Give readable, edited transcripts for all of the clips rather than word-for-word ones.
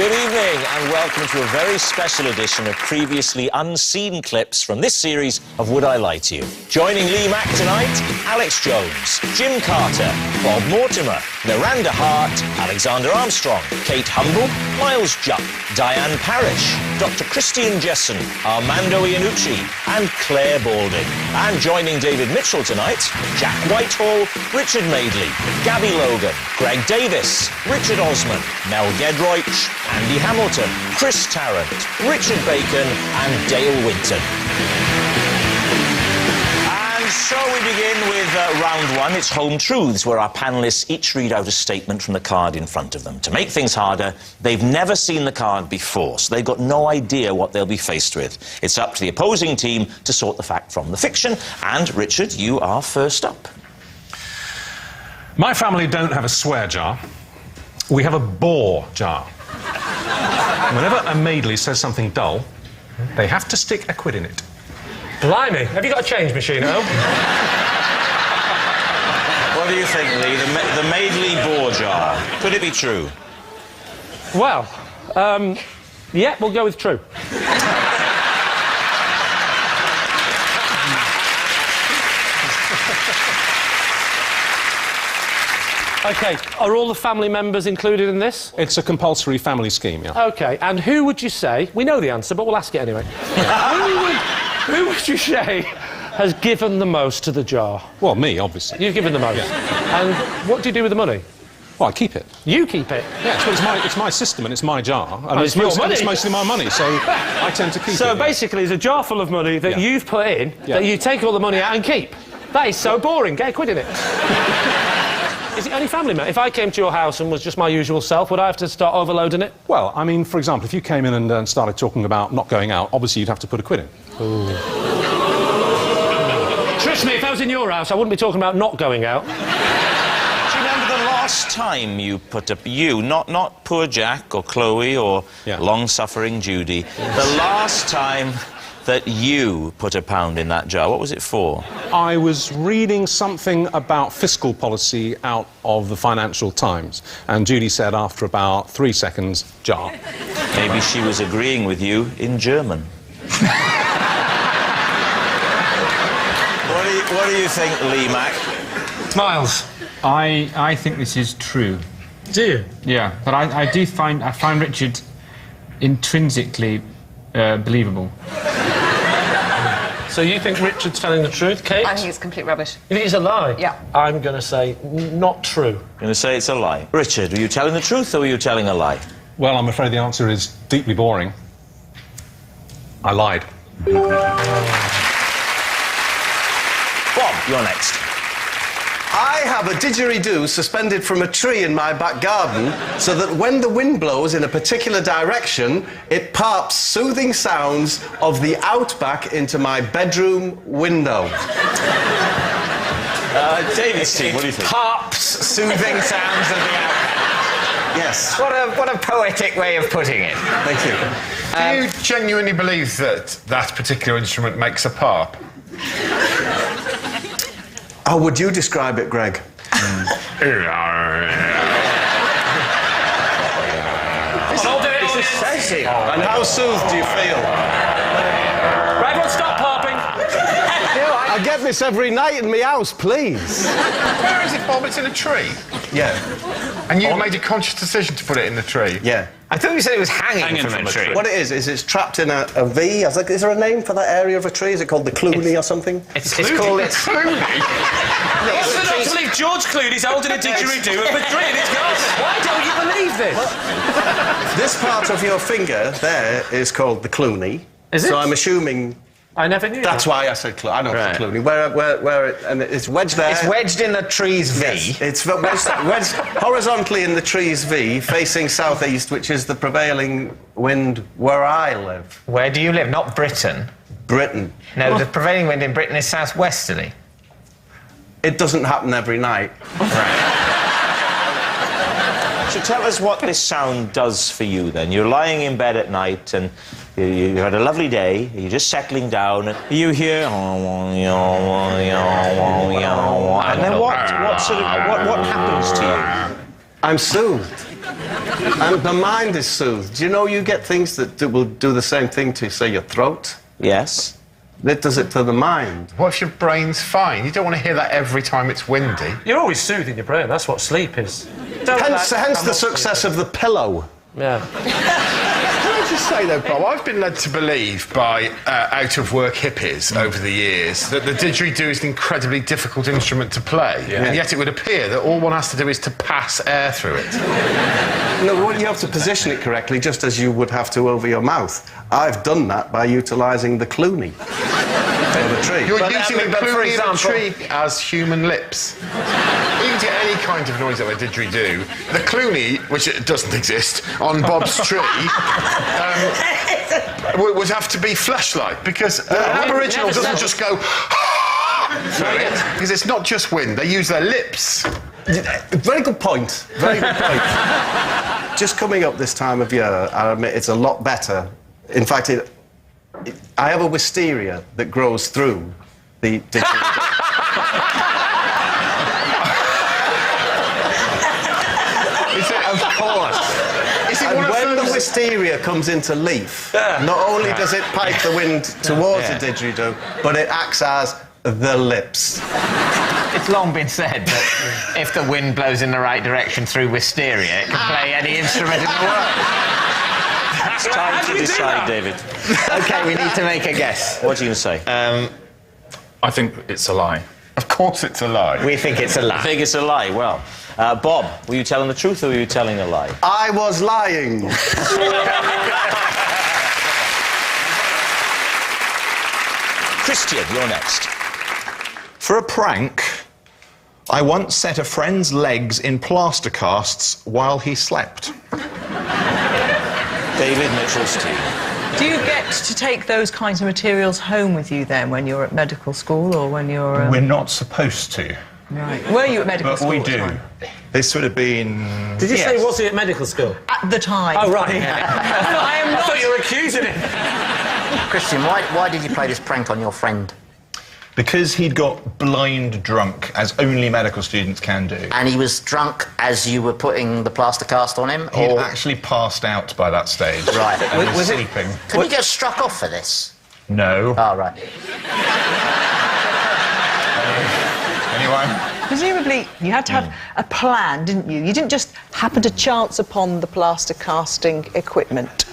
Good evening and welcome to a very special edition of previously unseen clips from this series of Would I Lie to You? Joining Lee Mack tonight, Alex Jones, Jim Carter, Bob Mortimer, Miranda Hart, Alexander Armstrong, Kate Humble, Miles Jupp, Diane Parrish, Dr. Christian Jessen, Armando Iannucci and Claire Balding. And joining David Mitchell tonight, Jack Whitehall, Richard Madeley, Gabby Logan, Greg Davis, Richard Osman, Mel Gedroych, Andy Hamilton, Chris Tarrant, Richard Bacon and Dale Winton. And so we begin with round one. It's Home Truths, where our panellists each read out a statement from the card in front of them. To make things harder, they've never seen the card before, so they've got no idea what they'll be faced with. It's up to the opposing team to sort the fact from the fiction. And, Richard, you are first up. My family don't have a swear jar. We have a bore jar. Whenever a Madeley says something dull, they have to stick a quid in it. Blimey, have you got a change machine at home? What do you think, Lee? The Madeley bore jar. Could it be true? Well, yeah, we'll go with true. OK, are all the family members included in this? It's a compulsory family scheme, yeah. OK, and who would you say... We know the answer, but we'll ask it anyway. Who would you say has given the most to the jar? Well, me, obviously. You've given the most? Yeah. And what do you do with the money? Well, I keep it. You keep it? Yeah, it's my system and it's my jar. And it's your money. It's mostly my money, so I tend to keep it. So basically, it's a jar full of money that you've put in, that you take all the money out and keep. That is so boring. Get a quid in it. Is it only family member? If I came to your house and was just my usual self, would I have to start overloading it? Well, I mean, for example, if you came in and started talking about not going out, obviously you'd have to put a quid in. Ooh. Trust me, if I was in your house, I wouldn't be talking about not going out. Do you remember the last time you put a... not poor Jack or Chloe or long-suffering Judy. The last time that you put a pound in that jar, what was it for? I was reading something about fiscal policy out of the Financial Times, and Judy said after about 3 seconds, jar. Maybe she was agreeing with you in German. What do you think, Lee Mack? Miles? I think this is true. Do you? Yeah, but I find Richard intrinsically believable. So you think Richard's telling the truth, Kate? I think it's complete rubbish. You think it's a lie? Yeah. I'm going to say not true. You're going to say it's a lie. Richard, were you telling the truth or were you telling a lie? Well, I'm afraid the answer is deeply boring. I lied. Bob, you're next. I have a didgeridoo suspended from a tree in my back garden so that when the wind blows in a particular direction, it pops soothing sounds of the outback into my bedroom window. David's team, what do you think? Pops soothing sounds of the outback. Yes. What a poetic way of putting it. Thank you. Do you genuinely believe that that particular instrument makes a pop? How would you describe it, Greg? And how soothed do you feel? Right, everyone stop popping. I get this every night in my house, please. Where is it, Bob? It's in a tree. Yeah. And you've made a conscious decision to put it in the tree? Yeah. I thought you said it was hanging from a tree. What it is it's trapped in a V. Is there a name for that area of a tree? Is it called the Clooney or something? It's called... Clooney? Orthodox believe George Clooney's holding a didgeridoo at Madrid and it's gone. Why don't you believe this? This part of your finger there is called the Clooney. Is it? So I'm assuming... I never knew That's why I said Clooney. I know it's Clooney. Where it... And it's wedged there. It's wedged in the tree's V. Yes, it's wedged horizontally in the tree's V, facing southeast, which is the prevailing wind where I live. Where do you live? Not Britain. Britain. No, the prevailing wind in Britain is southwesterly. It doesn't happen every night. Right. So tell us what this sound does for you, then. You're lying in bed at night and you had a lovely day, you're just settling down, and you hear... And then what happens to you? I'm soothed. And the mind is soothed. Do you know you get things that will do the same thing to, say, your throat? Yes. It does it to the mind. What if your brain's fine? You don't want to hear that every time it's windy. You're always soothing your brain. That's what sleep is. Hence the success of the pillow. Yeah. Can I just say, though, Bob, I've been led to believe by out-of-work hippies over the years that the didgeridoo is an incredibly difficult instrument to play, and yet it would appear that all one has to do is to pass air through it. No, well, you have to position it correctly, just as you would have to over your mouth. I've done that by utilising the Clooney. The tree. You're using the Clooney of a tree as human lips. You can get any kind of noise out of a didgeridoo. The Clooney, which doesn't exist, on Bob's tree, would have to be flesh-like, because an Aboriginal doesn't just go through it, because it's not just wind, they use their lips. Very good point. Very good point. Just coming up this time of year, I admit it's a lot better. In fact, I have a wisteria that grows through the didgeridoo. Of course. And when the wisteria comes into leaf, not only does it pipe the wind towards the didgeridoo, but it acts as the lips. It's long been said that if the wind blows in the right direction through wisteria, it can play any instrument in the world. It's time to decide, David. OK, we need to make a guess. What are you going to say? I think it's a lie. Of course it's a lie. We think it's a lie. I think it's a lie. Well, Bob, were you telling the truth or were you telling a lie? I was lying. Christian, you're next. For a prank, I once set a friend's legs in plaster casts while he slept. David Mitchell-Stein. Do you get to take those kinds of materials home with you then when you're at medical school or when you're... We're not supposed to. Right. Were you at medical school? But we at the do. time? This would have been... Did you say, was he at medical school? At the time. Oh, right. I am I not... thought you were accusing him. Christian, why did you play this prank on your friend? Because he'd got blind drunk, as only medical students can do. And he was drunk as you were putting the plaster cast on him? He'd actually passed out by that stage. Right. And was sleeping. Can you get struck off for this? No. Oh, right. Anyway? Presumably, you had to have a plan, didn't you? You didn't just happen to chance upon the plaster casting equipment.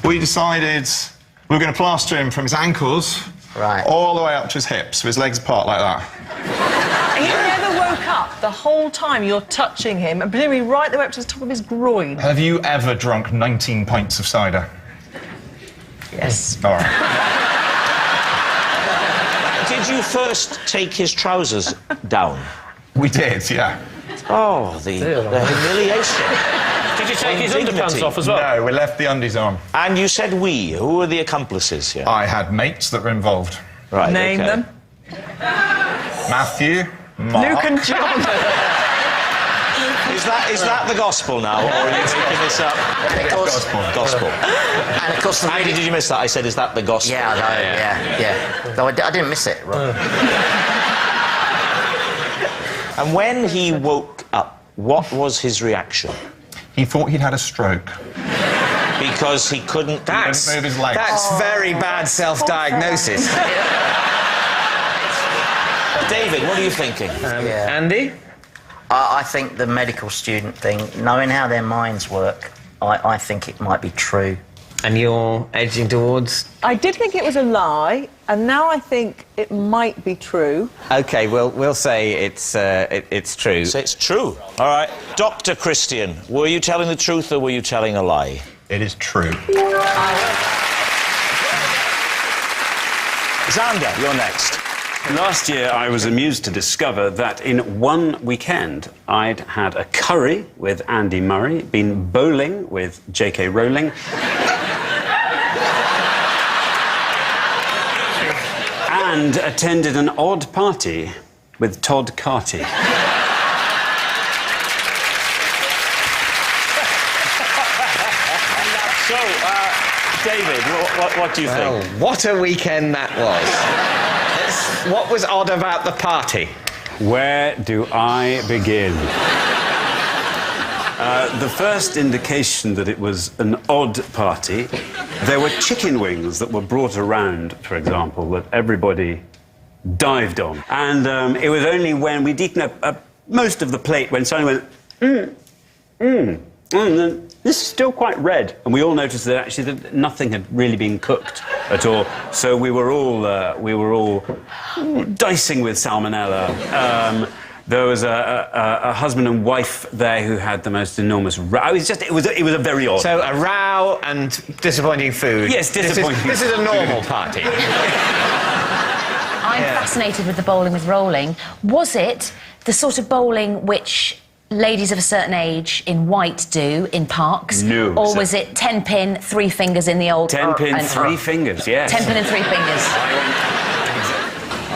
We decided we were going to plaster him from his ankles all the way up to his hips, with his legs apart like that. And you never woke up the whole time you're touching him, and presumably right the way up to the top of his groin. Have you ever drunk 19 pints of cider? Yes. All right. Did you first take his trousers down? We did, yeah. Oh, the humiliation. Did you take his underpants off as well? No, we left the undies on. And you said we. Who were the accomplices here? I had mates that were involved. Right, Name okay. them. Matthew, Mark... Luke and John. Is that the gospel now, or are you making this up? Gospel. And of course... How did you miss that? I said, is that the gospel? Yeah, I know, yeah. No, I didn't miss it. Right. And when he woke up, what was his reaction? He thought he'd had a stroke. Because he couldn't move his legs. That's very bad self-diagnosis. David, what are you thinking? Andy? I think the medical student thing, knowing how their minds work, I think it might be true. And you're edging towards... I did think it was a lie, and now I think it might be true. OK, we'll say it's true. So it's true. All right. Dr. Christian, were you telling the truth or were you telling a lie? It is true. Xander, you're next. Last year, I was amused to discover that in one weekend, I'd had a curry with Andy Murray, been bowling with J.K. Rowling, and attended an odd party with Todd Carty. So, David, what do you think? What a weekend that was. What was odd about the party? Where do I begin? The first indication that it was an odd party, there were chicken wings that were brought around, for example, that everybody dived on. And it was only when we'd eaten up most of the plate when someone went, this is still quite red. And we all noticed that actually that nothing had really been cooked at all. So we were all dicing with salmonella. There was a husband and wife there who had the most enormous row. It was a very odd. So a row and disappointing food. Yes, disappointing. This is a normal party. I'm fascinated with the bowling with rolling. Was it the sort of bowling which ladies of a certain age in white do in parks? No. Or was it 10-pin, 3 fingers in the old... 10-pin, 3 fingers, yes. 10-pin and 3 fingers.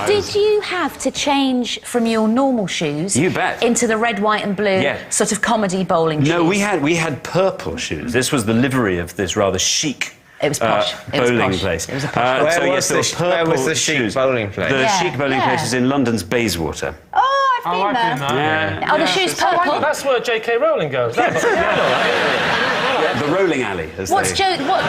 Did you have to change from your normal shoes You bet. into the red, white and blue sort of comedy bowling shoes? No, we had purple shoes. This was the livery of this rather chic bowling place. It was a posh. Where was the chic bowling place? The chic bowling place is in London's Bayswater. Oh, I've been there. Yeah. Are the shoes purple? That's where J.K. Rowling goes. The rolling alley. What's Joe... What...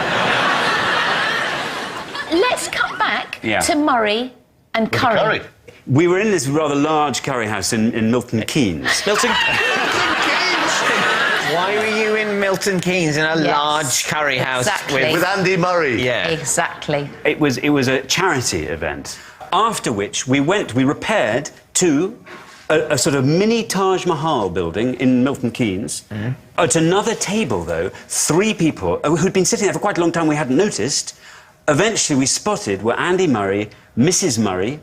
Let's cut back to Murray and curry. We were in this rather large curry house in Milton Keynes. Milton Keynes? Why were you in Milton Keynes in a large curry house with Andy Murray? Yeah. Exactly. It was a charity event. After which we repaired to a sort of mini Taj Mahal building in Milton Keynes. At another table, though, 3 people who'd been sitting there for quite a long time we hadn't noticed. Eventually we spotted were Andy Murray, Mrs. Murray,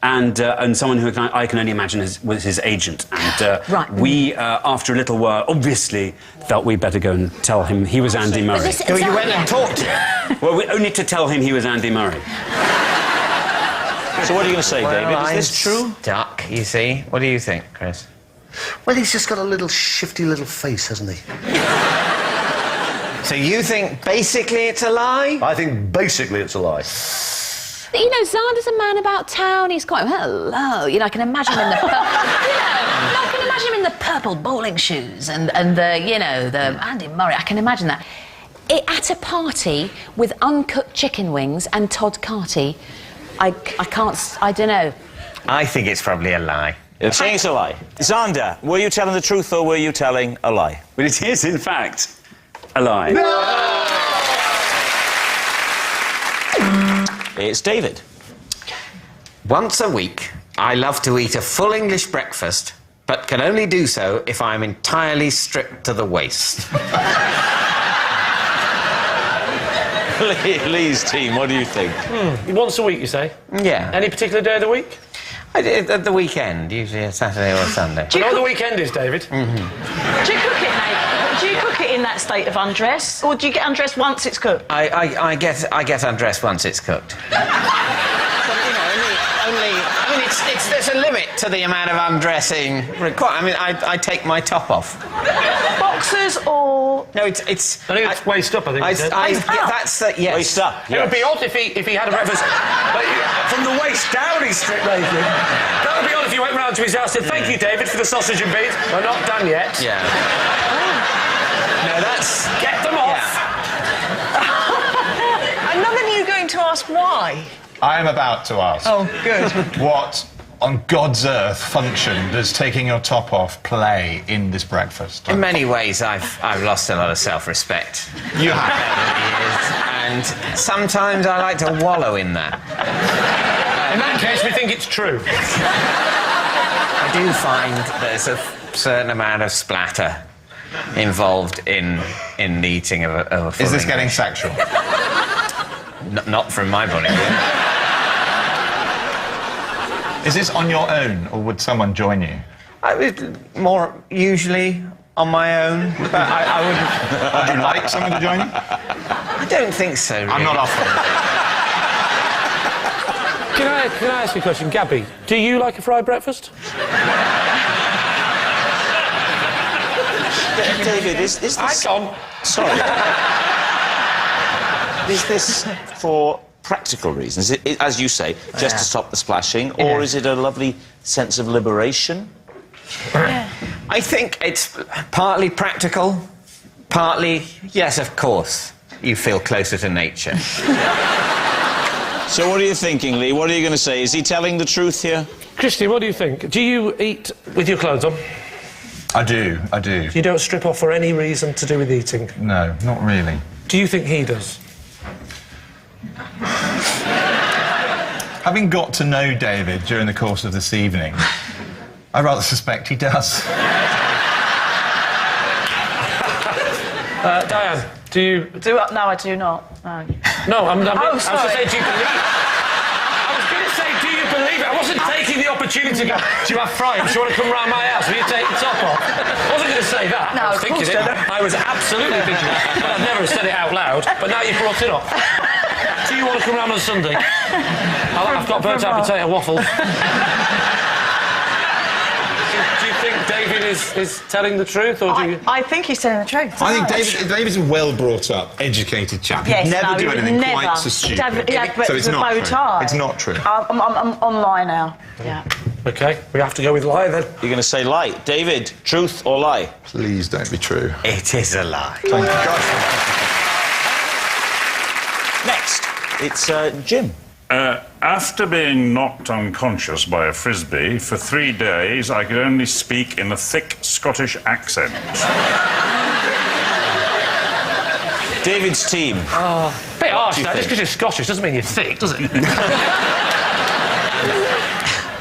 and someone who I can only imagine was his agent. And we, after a little while, obviously felt we'd better go and tell him he was Andy Murray. So you went and talked to him? Well, only to tell him he was Andy Murray. So what are you going to say, David? Is this true? Duck, you see. What do you think, Chris? Well, he's just got a little shifty little face, hasn't he? So you think basically it's a lie? I think basically it's a lie. You know, Xander's a man about town. He's quite hello. You know, I can imagine him in the I can imagine him in the purple bowling shoes and the the Andy Murray. I can imagine that. At a party with uncooked chicken wings and Todd Carty, I don't know. I think it's probably a lie. You're saying it's a lie. Xander, were you telling the truth or were you telling a lie? Well, it is, in fact, a lie. No! It's David. Once a week, I love to eat a full English breakfast, but can only do so if I'm entirely stripped to the waist. Lee's team, what do you think? Once a week, you say? Yeah. Any particular day of the week? At the weekend, usually a Saturday or a Sunday. Do you know what the weekend is, David? Do you cook it, mate? Do you cook it in that state of undress, or do you get undressed once it's cooked? I get undressed once it's cooked. There's a limit to the amount of undressing required. I mean, I take my top off. Boxers or... No, it's... I think it's waist up, I think you said. That's the... Yes. Waist up, It would be odd if he had a breakfast... but from the waist down, he's stripped naked. That would be odd if you went round to his house and said, thank you, David, for the sausage and beans. We're not done yet. Yeah. No, that's... Get them off! And none of you going to ask why? I am about to ask. Oh, good. What on God's earth function does taking your top off play in this breakfast? In many ways, I've lost a lot of self-respect. You have. And sometimes I like to wallow in that. In that case, we think it's true. I do find there's a certain amount of splatter involved in the eating of a full Is this English. getting sexual? Not from my point of view. Is this on your own, or would someone join you? More usually on my own, but I wouldn't... Would you like someone to join you? I don't think so, really. I'm not offering. Can I ask you a question? Gabby, do you like a fried breakfast? David, is this... Sorry. Is this for practical reasons? Is it, as you say, just to stop the splashing, or is it a lovely sense of liberation? I think it's partly practical, partly, yes, of course, you feel closer to nature. So what are you thinking, Lee? What are you going to say? Is he telling the truth here? Christy, what do you think? Do you eat with your clothes on? I do. You don't strip off for any reason to do with eating? No, not really. Do you think he does? Having got to know David during the course of this evening, I rather suspect he does. Diane, do you... No, I do not. No. No, I was going to sorry. say, do you believe it? I was going to say, do you believe it? I wasn't taking the opportunity to go, do you have friends? Do you want to come round my house? Will you take the top off? I wasn't going to say that. No, I was thinking it. I was absolutely thinking it. But I've never said it out loud. But now you've brought it up. Do you want to come round on Sunday? I've got burnt-out potato waffles. Do you think David is telling the truth, or do you... I think he's telling the truth. I think David's a well-brought-up, educated chap. Yes, He'd never do he would anything never. quite so stupid. But So it's with not bow true. tie. It's not true. I'm on lie now. Yeah. OK, we have to go with lie, then. You're going to say lie. David, truth or lie? Please don't be true. It is a lie. Thank God. Next, it's Jim. After being knocked unconscious by a frisbee, for 3 days I could only speak in a thick Scottish accent. David's team. Bit harsh, that. Just because you're Scottish doesn't mean you're thick, does it?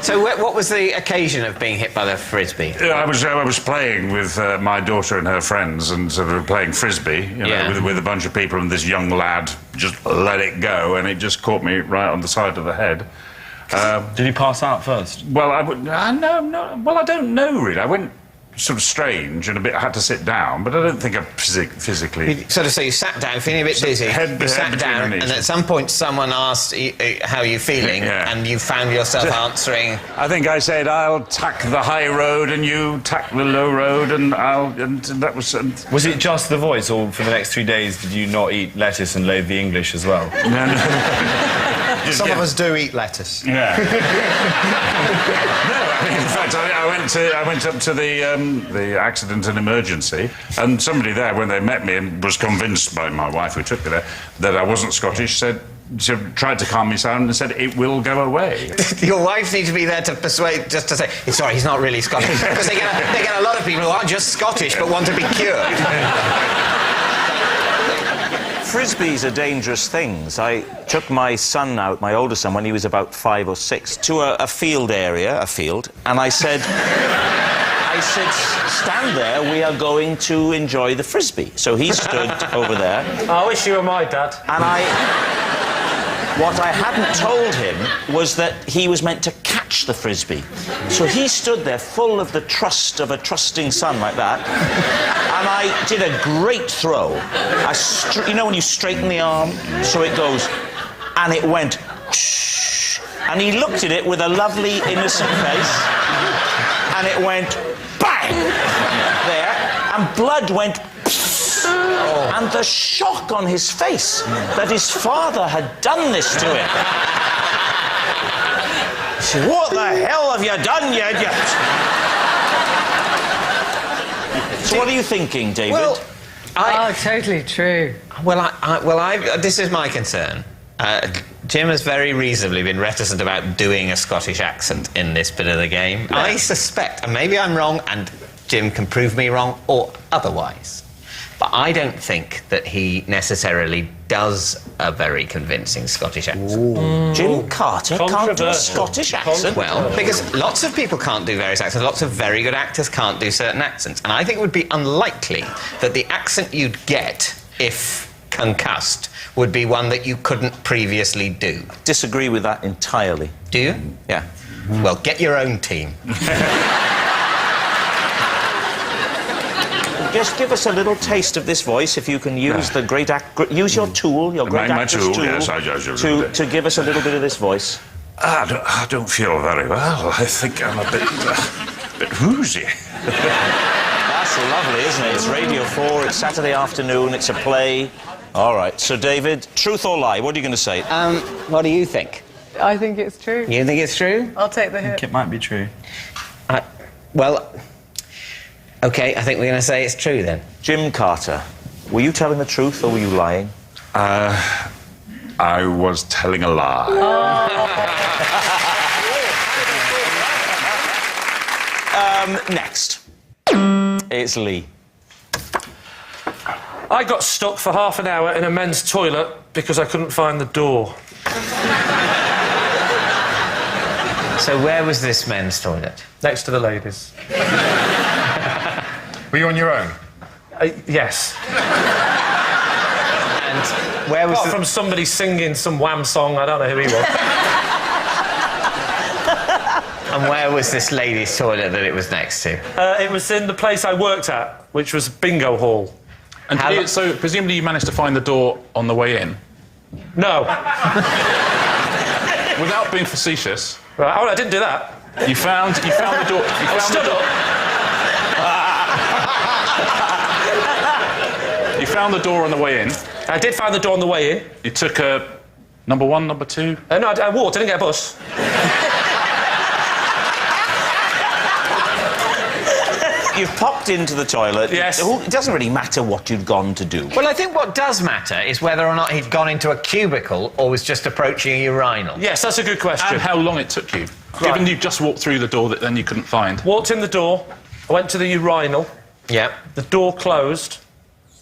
So what was the occasion of being hit by the frisbee? Yeah, I was playing with my daughter and her friends and sort of playing frisbee, with a bunch of people, and this young lad just let it go, and it just caught me right on the side of the head. Did he pass out first? Well, I don't know really. I went sort of strange and I had to sit down, but I don't think I physically... So you sat down, feeling a bit dizzy, you sat down, and at some point someone asked how are you feeling, and you found yourself answering... I think I said, I'll tack the high road and you tack the low road, and that was... Was it just the voice, or for the next 3 days did you not eat lettuce and loathe the English as well? No. Some of us do eat lettuce. Yeah. In fact, I went up to the accident and emergency, and somebody there, when they met me and was convinced by my wife who took me there that I wasn't Scottish, she tried to calm me down and said, it will go away. Your wife needs to be there to persuade, just to say, sorry, he's not really Scottish. Because they get a lot of people who aren't just Scottish but want to be cured. Frisbees are dangerous things. I took my son out, my older son, when he was about 5 or 6, to a field, and I said, stand there, we are going to enjoy the frisbee. So he stood over there. I wish you were my dad. And what I hadn't told him was that he was meant to catch the frisbee. So he stood there full of the trust of a trusting son like that, and I did a great throw. You know when you straighten the arm, so it goes, and it went, shh, and he looked at it with a lovely, innocent face, and it went, bang, there, and blood went, and the shock on his face that his father had done this to him. He said, what the hell have you done, you idiot? So what are you thinking, David? Well, totally true. This is my concern. Jim has very reasonably been reticent about doing a Scottish accent in this bit of the game. Yeah. I suspect, and maybe I'm wrong, and Jim can prove me wrong, or otherwise, but I don't think that he necessarily does a very convincing Scottish accent. Jim Carter can't do a Scottish accent? Well, because lots of people can't do various accents. Lots of very good actors can't do certain accents. And I think it would be unlikely that the accent you'd get, if concussed, would be one that you couldn't previously do. Disagree with that entirely. Do you? Yeah. Well, get your own team. Just give us a little taste of this voice, if you can use the great use your tool, your great actor's tool, yes, to give us a little bit of this voice. I don't feel very well. I think I'm a bit woozy. That's lovely, isn't it? It's Radio 4, it's Saturday afternoon, it's a play. All right, so David, truth or lie, what are you going to say? What do you think? I think it's true. You think it's true? I'll take the hit. I think it might be true. Well, OK, I think we're going to say it's true then. Jim Carter, were you telling the truth or were you lying? I was telling a lie. Next. It's Lee. I got stuck for half an hour in a men's toilet because I couldn't find the door. So where was this men's toilet? Next to the ladies. Were you on your own? Yes. And where was Apart from somebody singing some Wham song, I don't know who he was. And where was this ladies' toilet that it was next to? It was in the place I worked at, which was bingo hall. And so presumably you managed to find the door on the way in? No. Without being facetious. Right, oh, I didn't do that. You found the door. I stood up. You found the door on the way in. I did find the door on the way in. You took number 1, number 2? No, I walked. I didn't get a bus. You've popped into the toilet. Yes. It doesn't really matter what you'd gone to do. Well, I think what does matter is whether or not he'd gone into a cubicle or was just approaching a urinal. Yes, that's a good question. And how long it took you. Right. Given you just walked through the door that then you couldn't find. Walked in the door, I went to the urinal. Yeah. The door closed,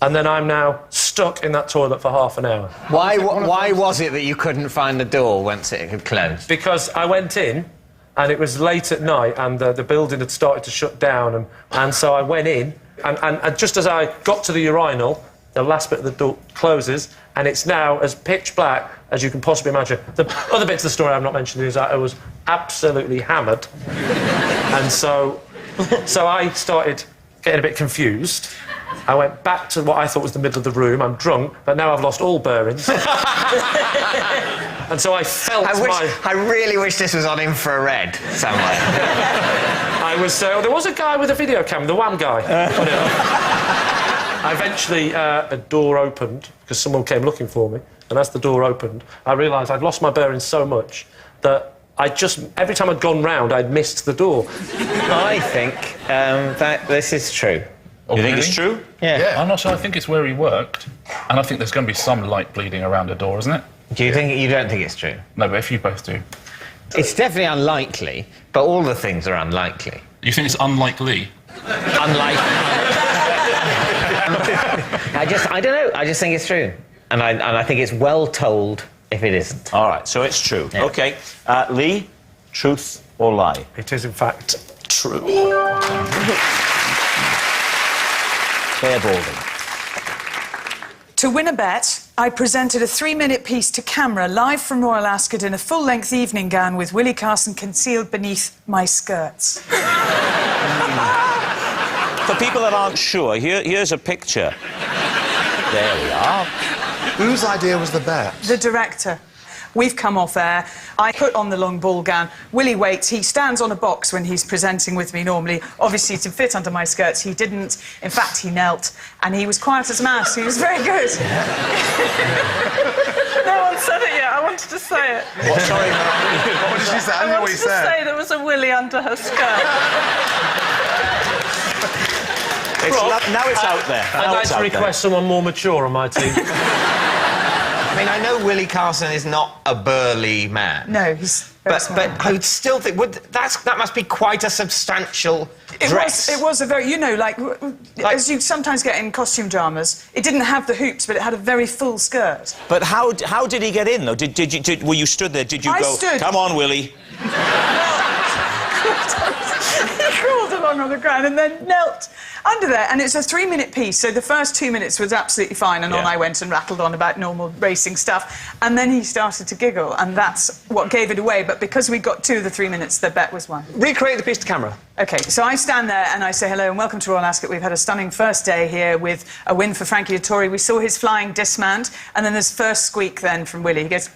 and then I'm now stuck in that toilet for half an hour. Why was it that you couldn't find the door once it had closed? Because I went in, and it was late at night, and the building had started to shut down, and so I went in, and just as I got to the urinal, the last bit of the door closes, and it's now as pitch black as you can possibly imagine. The other bits of the story I've not mentioned is that I was absolutely hammered, and so I started getting a bit confused. I went back to what I thought was the middle of the room. I'm drunk, but now I've lost all bearings. And so I felt I really wish this was on infrared somewhere. There was a guy with a video camera, the Wham guy. Eventually, a door opened, because someone came looking for me, and as the door opened, I realised I'd lost my bearings so much that every time I'd gone round, I'd missed the door. I think that this is true. You think it's true? Yeah. I'm not sure. I think it's where he worked, and I think there's going to be some light bleeding around the door, isn't it? Do you think you don't think it's true? No, but if you both do. It's definitely unlikely, but all the things are unlikely. You think it's unlikely? Unlikely. I don't know. I just think it's true, and I think it's well told if it isn't. All right, so it's true. Yeah. OK. Lee, truth or lie? It is, in fact, true. Claire Balding. To win a bet, I presented a 3-minute piece to camera live from Royal Ascot in a full-length evening gown with Willie Carson concealed beneath my skirts. For people that aren't sure, here's a picture. There we are. Whose idea was the bet? The director. We've come off air. I put on the long ball gown. Willie waits. He stands on a box when he's presenting with me normally, obviously to fit under my skirts. He didn't. In fact, he knelt, and he was quiet as a mouse. He was very good. No one said it yet. I wanted to say it. What? Sorry. What did she say? I don't know what you said. I wanted to say there was a willy under her skirt. Now it's out there. I'd like to request someone more mature on my team. I mean, I know Willie Carson is not a burly man. No, he's very small. But I would still think that must be quite a substantial dress. It was a very, as you sometimes get in costume dramas, it didn't have the hoops, but it had a very full skirt. But how did he get in, though? Were you stood there? Did you go, stood. Come on, Willie? He crawled along on the ground and then knelt under there, and it's a 3-minute piece, so the first 2 minutes was absolutely fine, and on I went and rattled on about normal racing stuff, and then he started to giggle, and that's what gave it away. But because we got 2 of the 3 minutes, the bet was won. Recreate the piece to camera. OK, so I stand there and I say hello and welcome to Royal Ascot. We've had a stunning first day here with a win for Frankie Dettori. We saw his flying dismount, and then there's first squeak then from Willie. He goes,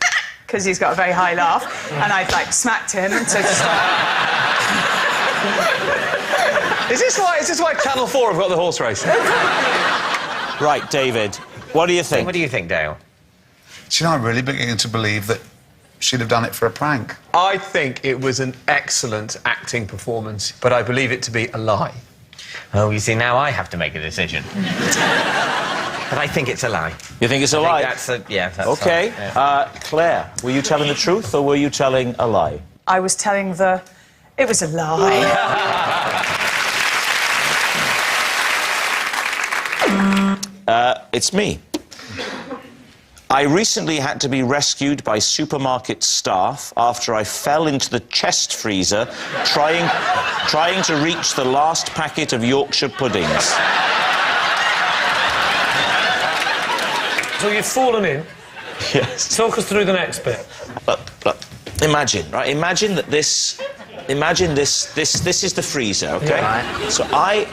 because he's got a very high laugh, and I smacked him, and so just... Is this why Channel 4 have got the horse race? Right, David, what do you think? What do you think, Dale? Do you know, I'm really beginning to believe that she'd have done it for a prank. I think it was an excellent acting performance, but I believe it to be a lie. Oh, you see, now I have to make a decision. But I think it's a lie. You think it's a lie? That's that's OK. yeah. Claire, were you telling the truth or were you telling a lie? I was telling it was a lie. It's me. I recently had to be rescued by supermarket staff after I fell into the chest freezer trying to reach the last packet of Yorkshire puddings. So you've fallen in. Yes. Talk us through the next bit. Look, imagine, right? Imagine that this is the freezer, OK? Yeah. So I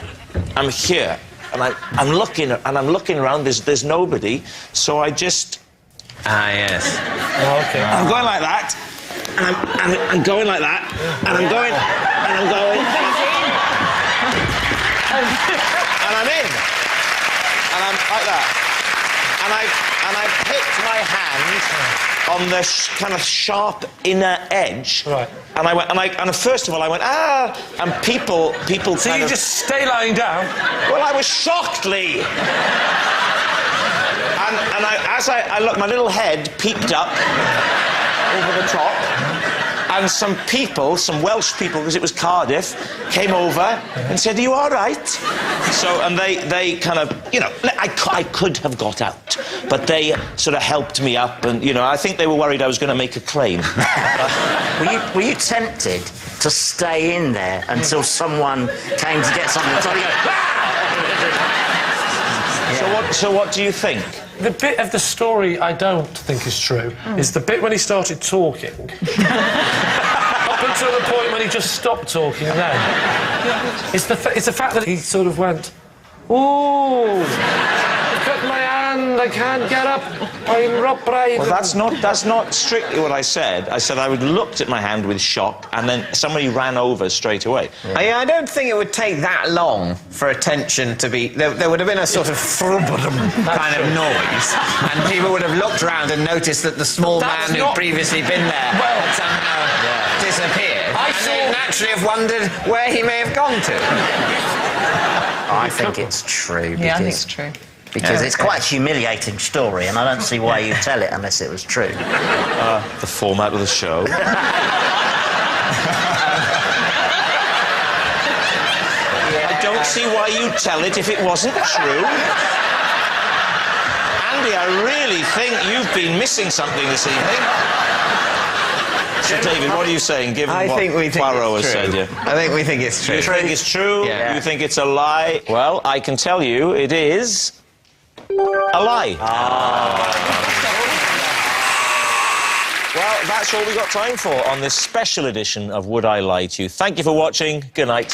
am here. And I'm looking around. There's nobody. So I just. Yes. Oh, OK. I'm going like that, and I'm going like that, and I'm going, and I'm going, and I'm in, and I'm like that, and I've hit my hand on the kind of sharp inner edge. Right. And I went, and first of all I went, ah, and people. So you just stay lying down? Well, I was shocked, Lee. And as I looked, my little head peeped up over the top, and some people, some Welsh people, because it was Cardiff, came over and said, "Are you all right?" So, and they kind of, you know, I could have got out, but they sort of helped me up, and, you know, I think they were worried I was going to make a claim. Were you tempted to stay in there until someone came to get something? So you go, So what do you think? The bit of the story I don't think is true is the bit when he started talking. Up until the point when he just stopped talking then. It's the fact that he sort of went, "Ooh, I've cut my hand, I can't get up, I'm upright." Well, that's not strictly what I said. I said I would looked at my hand with shock, and then somebody ran over straight away. Yeah. I don't think it would take that long for attention to be... There would have been a sort of kind of noise, and people would have looked around and noticed that the small man who'd previously been there had somehow disappeared. They'd naturally have wondered where he may have gone to. I think it's true. Yeah, I think it's true. Because it's quite a humiliating story, and I don't see why you tell it unless it was true. The format of the show. I don't see why you'd tell it if it wasn't true. Andy, I really think you've been missing something this evening. So, David, what are you saying, given what Poirot has said? Yeah. I think we think it's true. You think it's true? Yeah. You think it's a lie? Well, I can tell you it is... a lie. Well, that's all we got time for on this special edition of Would I Lie to You. Thank you for watching. Good night.